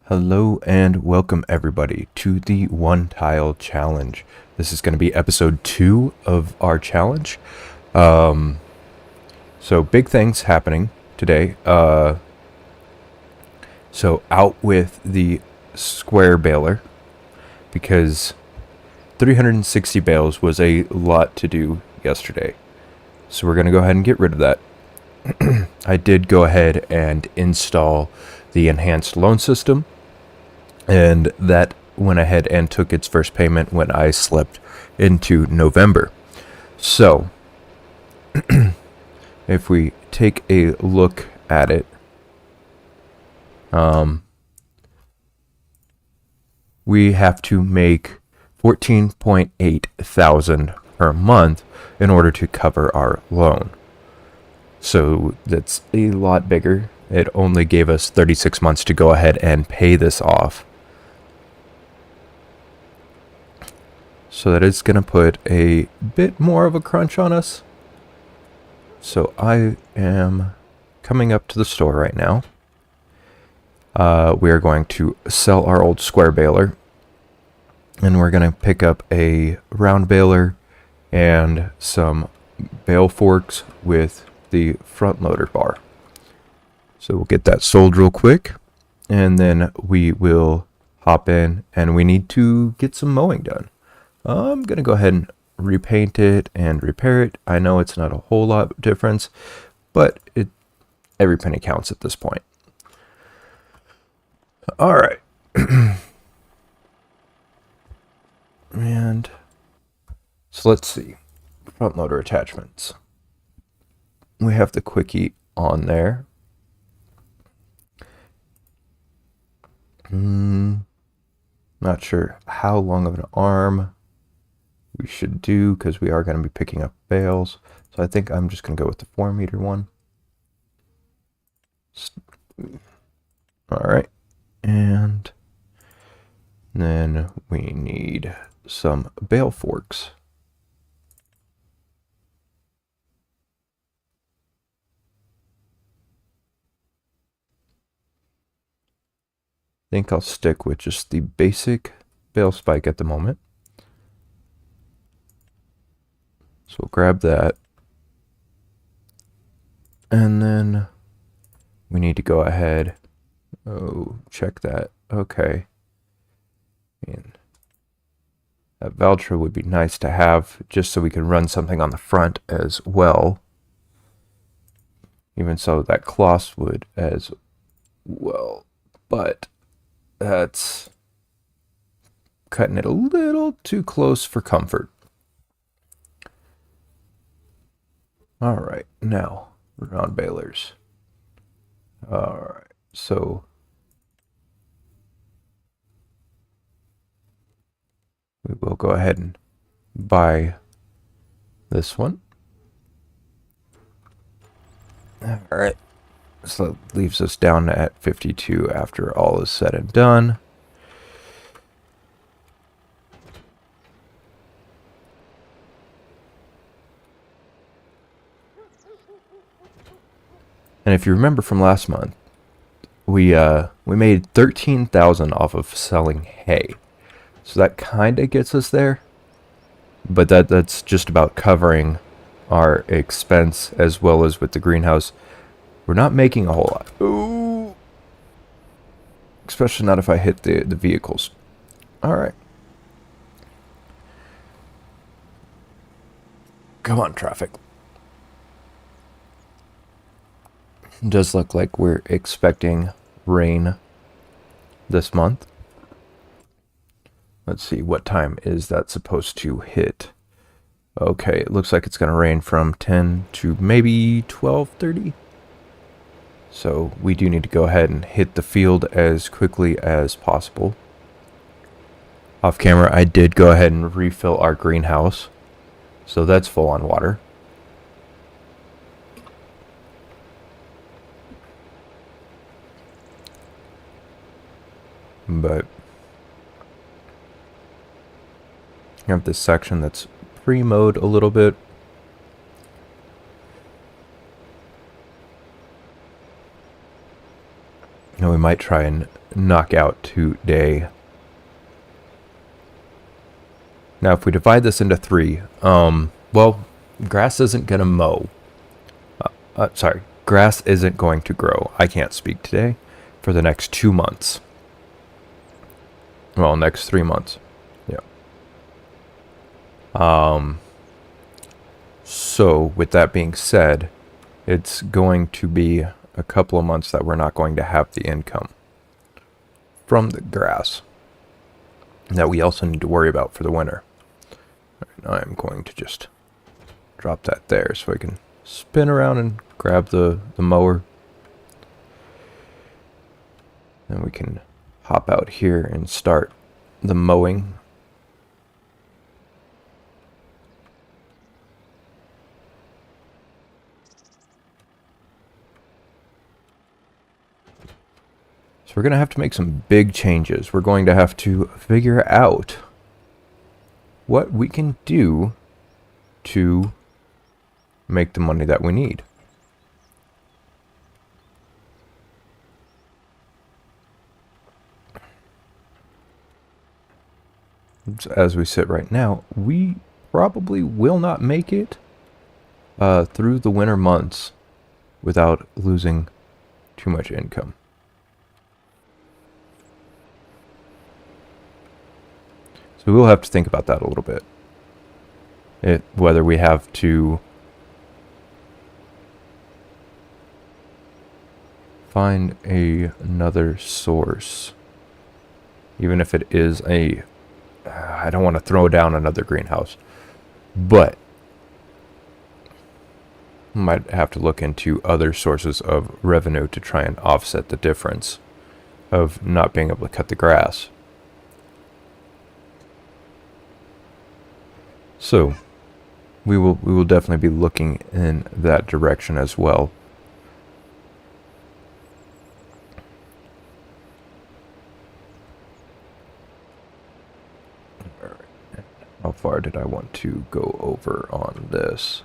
Hello and welcome everybody to the One Tile Challenge. This is going to be episode 2 of our challenge. So big things happening today. So out with the square baler because 360 bales was a lot to do yesterday. So we're going to go ahead and get rid of that. I did go ahead and install the enhanced loan system, and that went ahead and took its first payment when I slipped into November. So if we take a look at it, we have to make 14.8 thousand per month in order to cover our loan. So that's a lot bigger. It only gave us 36 months to go ahead and pay this off. So that is going to put a bit more of a crunch on us. So I am coming up to the store right now. We are going to sell our old square baler. And we're going to pick up a round baler and some bale forks with the front loader bar. So we'll get that sold real quick. And then we will hop in and we need to get some mowing done. I'm going to go ahead and repaint it and repair it. I know it's not a whole lot of difference, but every penny counts at this point. All right. And so let's see. Front loader attachments. We have the quickie on there. Not sure how long of an arm we should do because we are going to be picking up bales. So I think I'm just going to go with the 4-meter one. All right. And then we need some bale forks. I think I'll stick with just the basic bale spike at the moment. So we'll grab that. And then we need to go ahead. Oh, check that. Okay. And that Valtra would be nice to have just so we can run something on the front as well. Even so, that cloth would as well. But that's cutting it a little too close for comfort. All right, now round balers. All right, so we will go ahead and buy this one. All right, so that leaves us down at 52 after all is said and done. And if you remember from last month, we made 13,000 off of selling hay. So that kind of gets us there. But that's just about covering our expense as well as with the greenhouse. We're not making a whole lot. Ooh. Especially not if I hit the vehicles. All right. Come on, traffic. It does look like we're expecting rain this month. Let's see, what time is that supposed to hit? Okay, it looks like it's going to rain from 10 to maybe 12:30. So we do need to go ahead and hit the field as quickly as possible. Off camera, I did go ahead and refill our greenhouse. So that's full on water. But you have this section that's pre-mowed a little bit. And we might try and knock out today. Now, if we divide this into 3, well, grass isn't going to mow. Sorry, grass isn't going to grow. I can't speak today for the next 2 months. Well, next 3 months. Yeah. So, with that being said, it's going to be a couple of months that we're not going to have the income from the grass that we also need to worry about for the winter. I'm going to just drop that there so I can spin around and grab the mower. And we can hop out here and start the mowing. So we're going to have to make some big changes. We're going to have to figure out what we can do to make the money that we need. As we sit right now, we probably will not make it through the winter months without losing too much income. So we'll have to think about that a little bit. Whether we have to find another source, even if it is I don't want to throw down another greenhouse, but might have to look into other sources of revenue to try and offset the difference of not being able to cut the grass. So we will definitely be looking in that direction as well. All right. How far did I want to go over on this?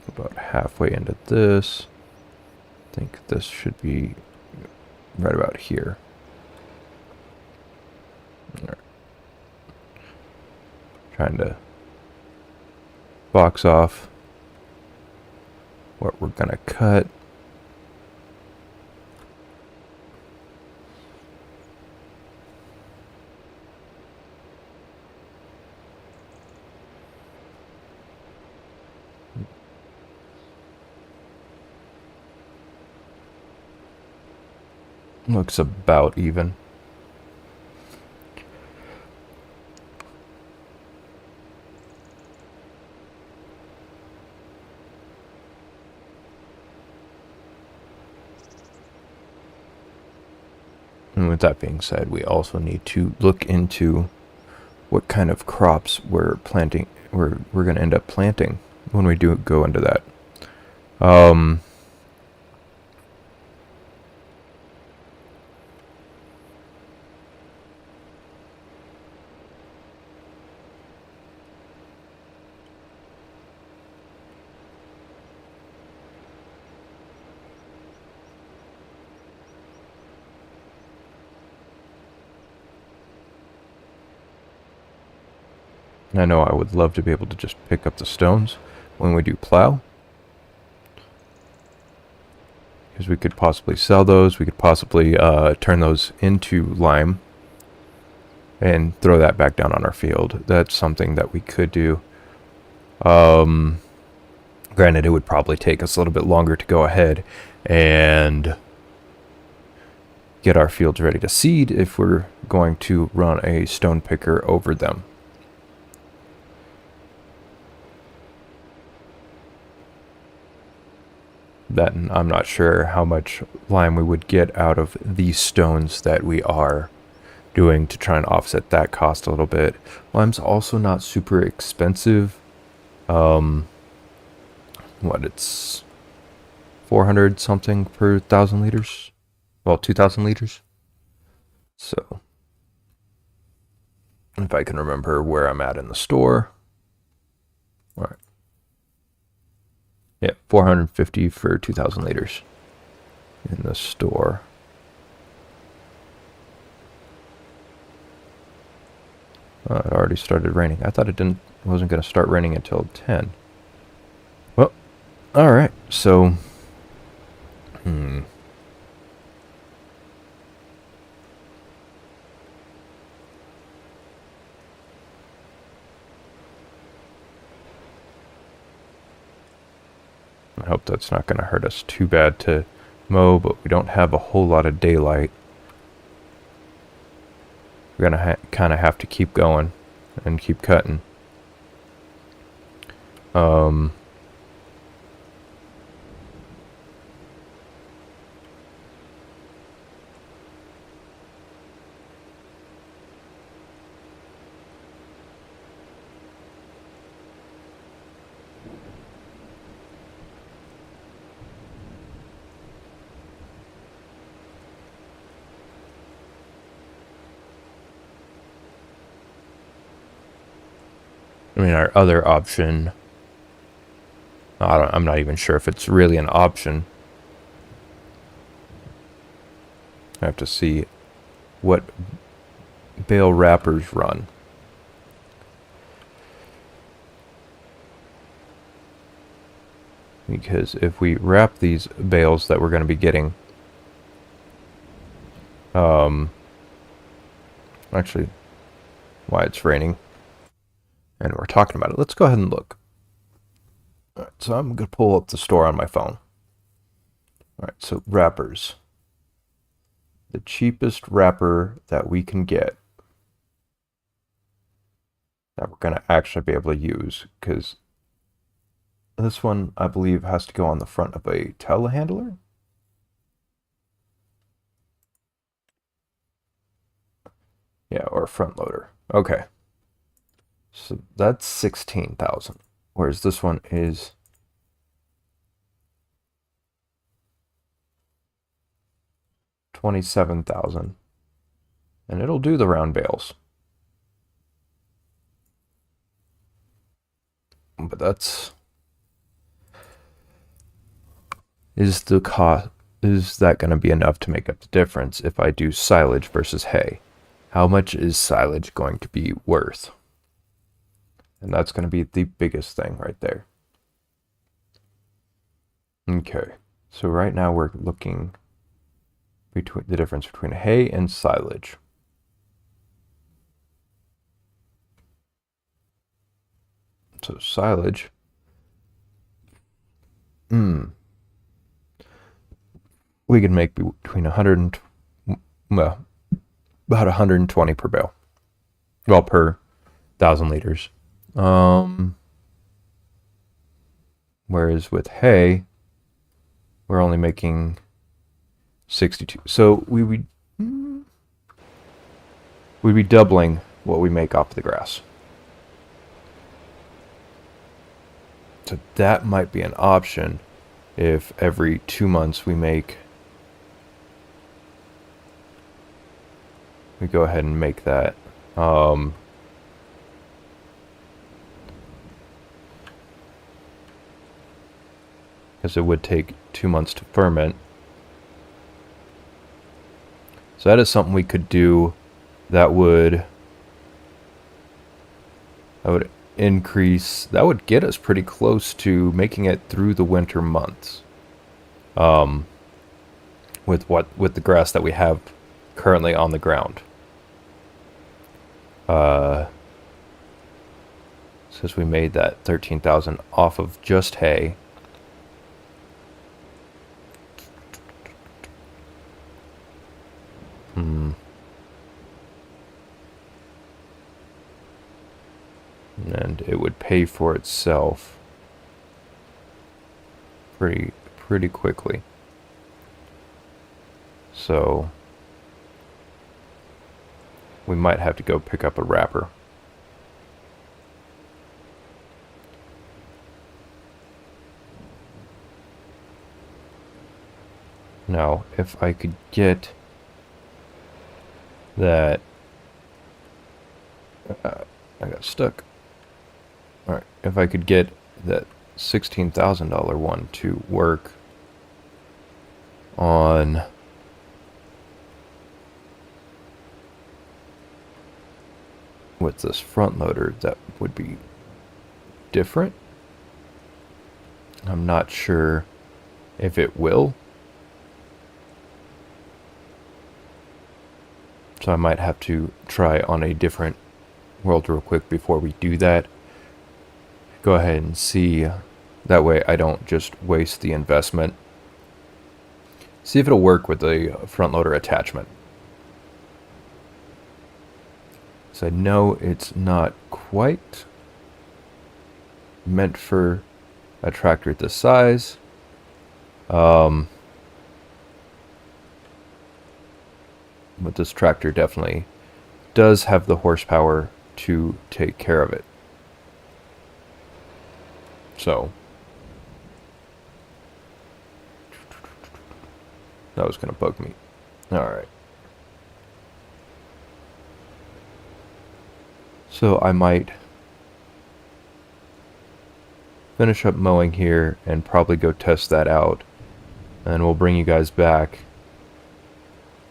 About halfway into this. I think this should be right about here. All right. Trying to box off what we're gonna cut. Looks about even. And with that being said, we also need to look into what kind of crops we're planting. We're going to end up planting when we do go into that. I know I would love to be able to just pick up the stones when we do plow, because we could possibly sell those. We could possibly turn those into lime and throw that back down on our field. That's something that we could do. Granted, it would probably take us a little bit longer to go ahead and get our fields ready to seed if we're going to run a stone picker over them. That I'm not sure how much lime we would get out of these stones that we are doing to try and offset that cost a little bit. Lime's also not super expensive. It's 400 something per 1,000 liters? Well, 2,000 liters. So, if I can remember where I'm at in the store. All $450 for 2,000 liters in the store. It already started raining. I thought it wasn't going to start raining until 10. Well, all right. So, I hope that's not going to hurt us too bad to mow, but we don't have a whole lot of daylight. We're going to kind of have to keep going and keep cutting. I mean, our other option, I'm not even sure if it's really an option. I have to see what bale wrappers run. Because if we wrap these bales that we're going to be getting, actually, why it's raining, and we're talking about it, let's go ahead and look. All right, so I'm going to pull up the store on my phone. All right, so wrappers. The cheapest wrapper that we can get that we're going to actually be able to use, because this one, I believe, has to go on the front of a telehandler. Yeah, or a front loader. Okay. So that's 16,000, whereas this one is 27,000, and it'll do the round bales. But that's is that going to be enough to make up the difference if I do silage versus hay? How much is silage going to be worth? And that's going to be the biggest thing right there. Okay, so right now we're looking between the difference between hay and silage. So silage, we can make between 100 and, well, about 120 per bale. Well, per 1,000 liters. Whereas with hay, we're only making 62. So we'd be doubling what we make off the grass. So that might be an option if every 2 months we go ahead and make that. Because it would take 2 months to ferment. So that is something we could do that would increase, that would get us pretty close to making it through the winter months. With the grass that we have currently on the ground. Since we made that 13,000 off of just hay. And it would pay for itself pretty quickly. So we might have to go pick up a wrapper. Now, if I could get that, I got stuck. All right, if I could get that $16,000 one to work on with this front loader, that would be different. I'm not sure if it will. So I might have to try on a different world real quick before we do that. Go ahead and see. That way I don't just waste the investment. See if it'll work with the front loader attachment. So I know it's not quite meant for a tractor this size. But this tractor definitely does have the horsepower to take care of it. So that was going to bug me. All right. So I might finish up mowing here and probably go test that out. And we'll bring you guys back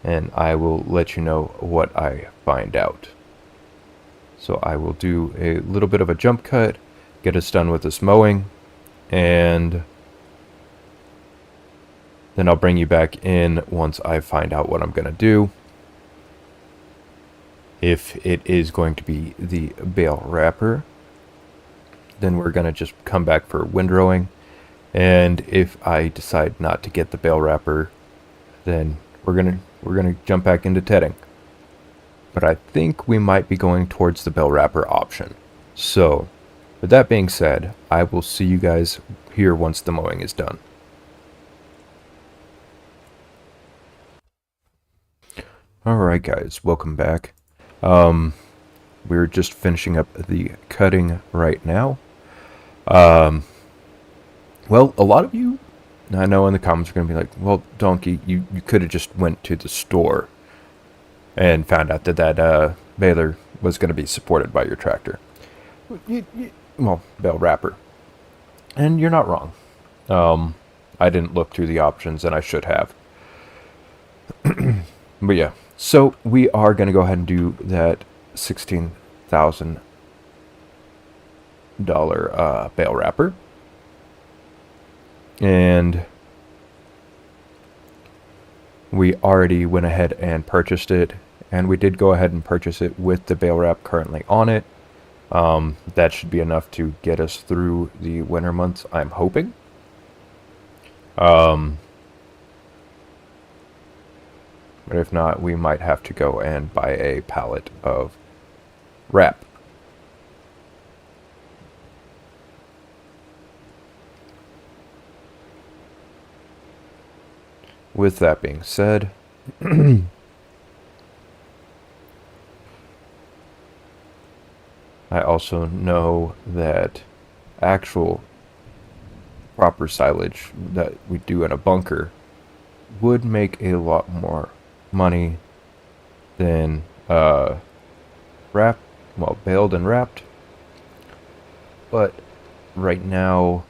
and I will let you know what I find out. So I will do a little bit of a jump cut, get us done with this mowing, and then I'll bring you back in once I find out what I'm going to do. If it is going to be the bale wrapper, then we're going to just come back for windrowing. And if I decide not to get the bale wrapper, then we're gonna jump back into tedding. But I think we might be going towards the bale wrapper option. So, with that being said, I will see you guys here once the mowing is done. Alright guys, welcome back. We're just finishing up the cutting right now. Well, a lot of you, I know in the comments are going to be like, well, Donkey, you could have just went to the store and found out that baler was going to be supported by your tractor. Well, bale wrapper. And you're not wrong. I didn't look through the options, and I should have. But yeah, so we are going to go ahead and do that $16,000 bale wrapper. And we already went ahead and purchased it, and we did go ahead and purchase it with the bale wrap currently on it. That should be enough to get us through the winter months, I'm hoping. But if not, we might have to go and buy a pallet of wrap. With that being said, I also know that actual proper silage that we do in a bunker would make a lot more money than wrapped, well, baled and wrapped. But right now,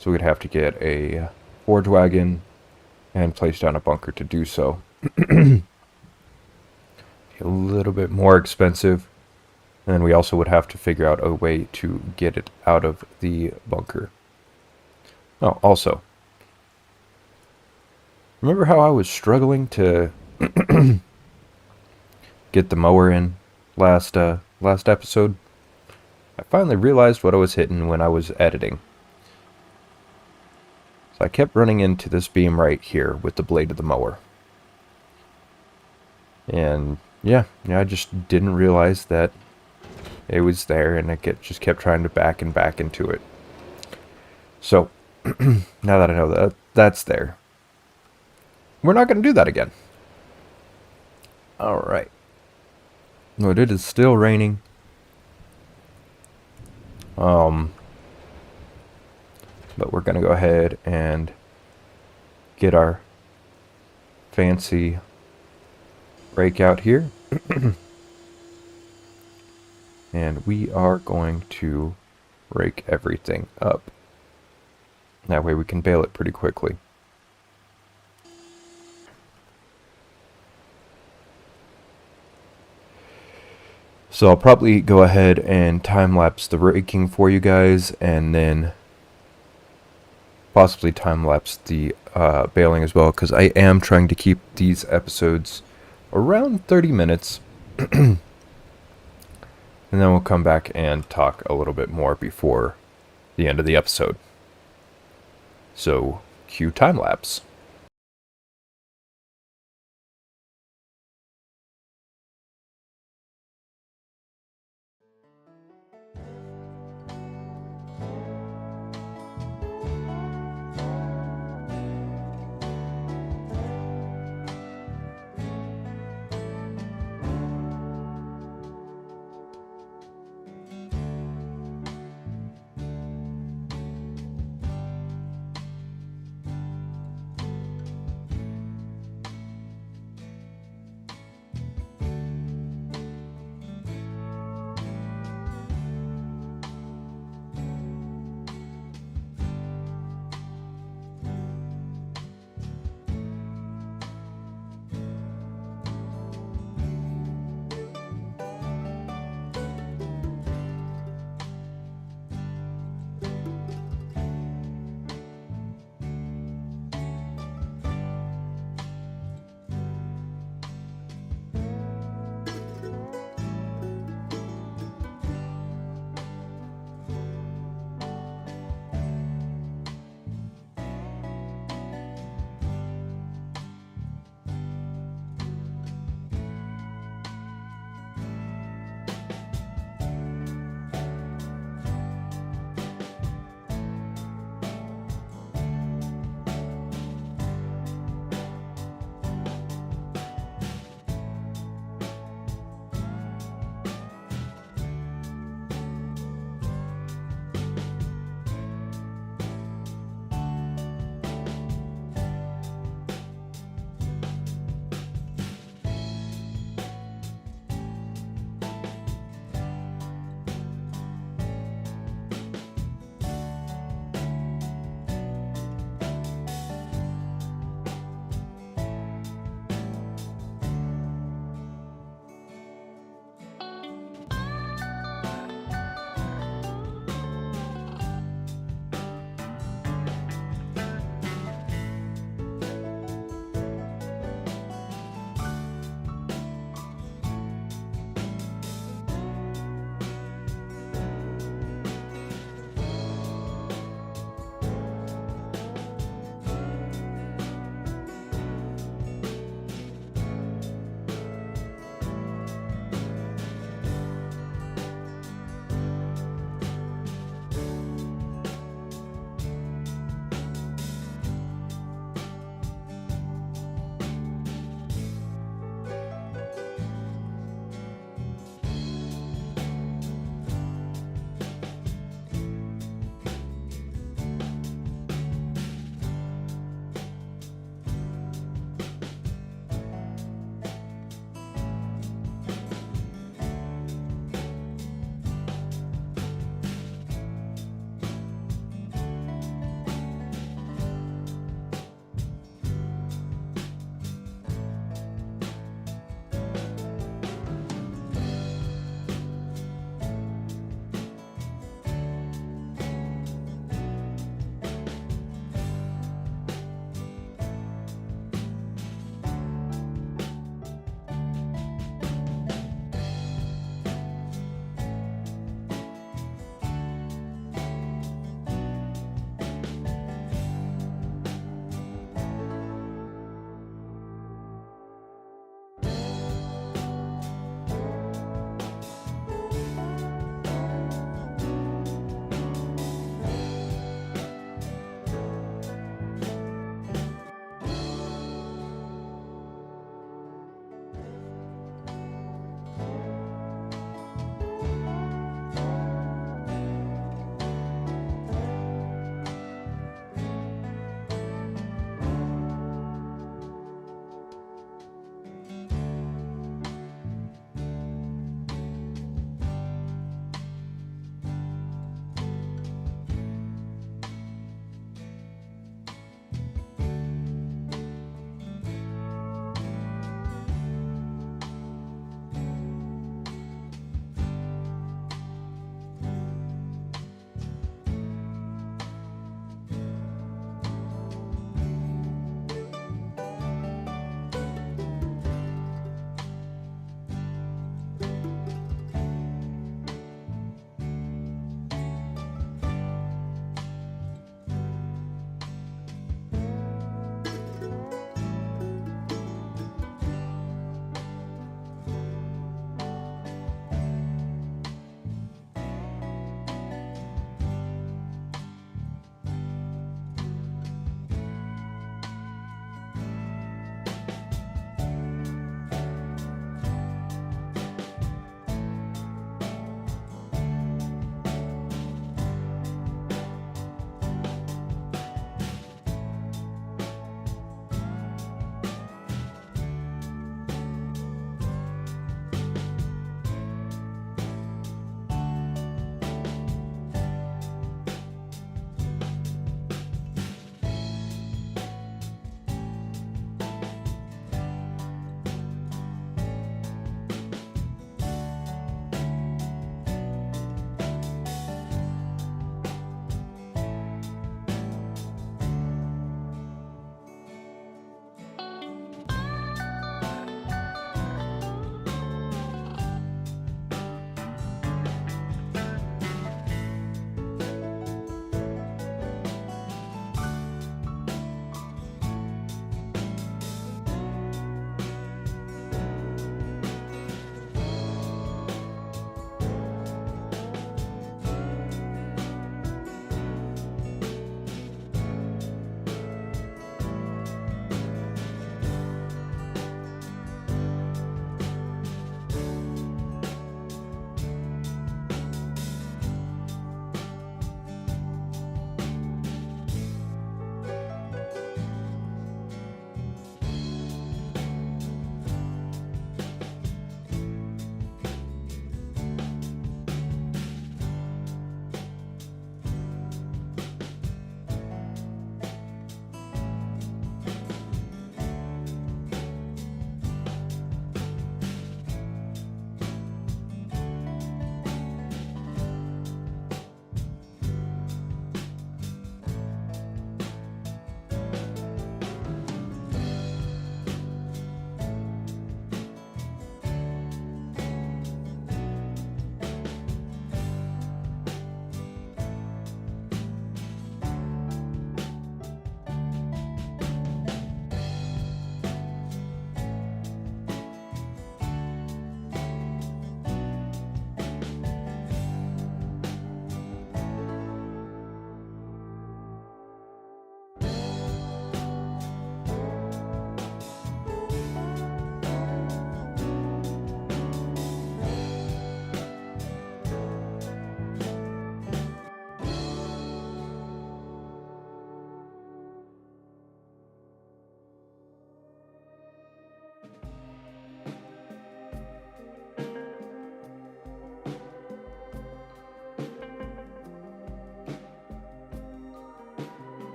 so we'd have to get a forge wagon and place down a bunker to do so. A little bit more expensive. And then we also would have to figure out a way to get it out of the bunker. Oh, also, remember how I was struggling to get the mower in last episode? I finally realized what I was hitting when I was editing. So I kept running into this beam right here with the blade of the mower. And yeah, I just didn't realize that it was there, and I just kept trying to back into it. So, now that I know that that's there, we're not going to do that again. Alright. But it is still raining. But we're going to go ahead and get our fancy rake out here. And we are going to rake everything up. That way we can bale it pretty quickly. So I'll probably go ahead and time-lapse the raking for you guys, and then possibly time-lapse the baling as well, because I am trying to keep these episodes around 30 minutes. And then we'll come back and talk a little bit more before the end of the episode. So, cue time-lapse.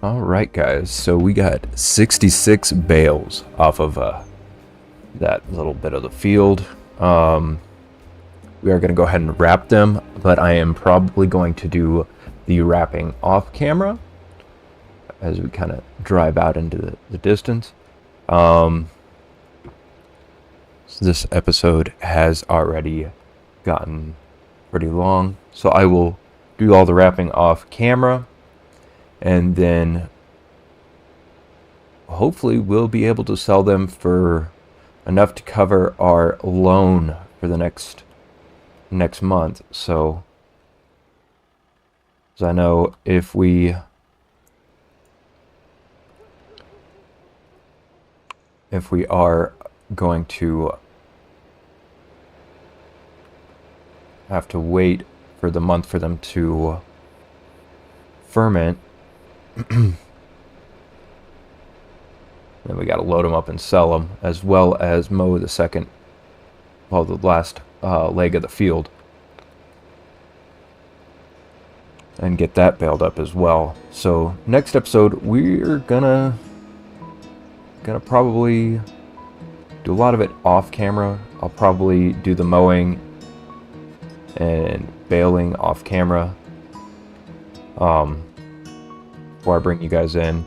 All right, guys. So we got 66 bales off of that little bit of the field. We are going to go ahead and wrap them, but I am probably going to do the wrapping off camera as we kind of drive out into the distance. So this episode has already gotten pretty long, so I will do all the wrapping off camera, and then hopefully we'll be able to sell them for enough to cover our loan for the next month. So as I know, if we are going to have to wait for the month for them to ferment, then we got to load them up and sell them, as well as mow the last leg of the field and get that baled up as well. So next episode we're gonna probably do a lot of it off camera. I'll probably do the mowing and baling off camera before I bring you guys in,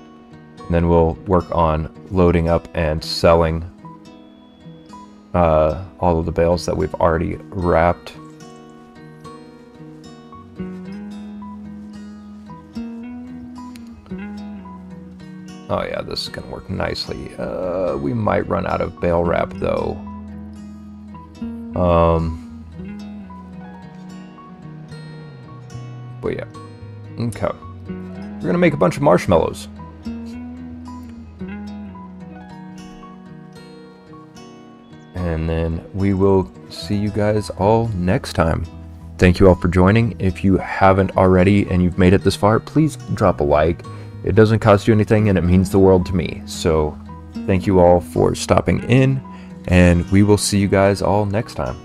and then we'll work on loading up and selling all of the bales that we've already wrapped. Oh yeah, this is gonna work nicely. We might run out of bale wrap though. But yeah, okay. We're gonna make a bunch of marshmallows. And then we will see you guys all next time. Thank you all for joining. If you haven't already and you've made it this far, please drop a like. It doesn't cost you anything and it means the world to me. So thank you all for stopping in, and we will see you guys all next time.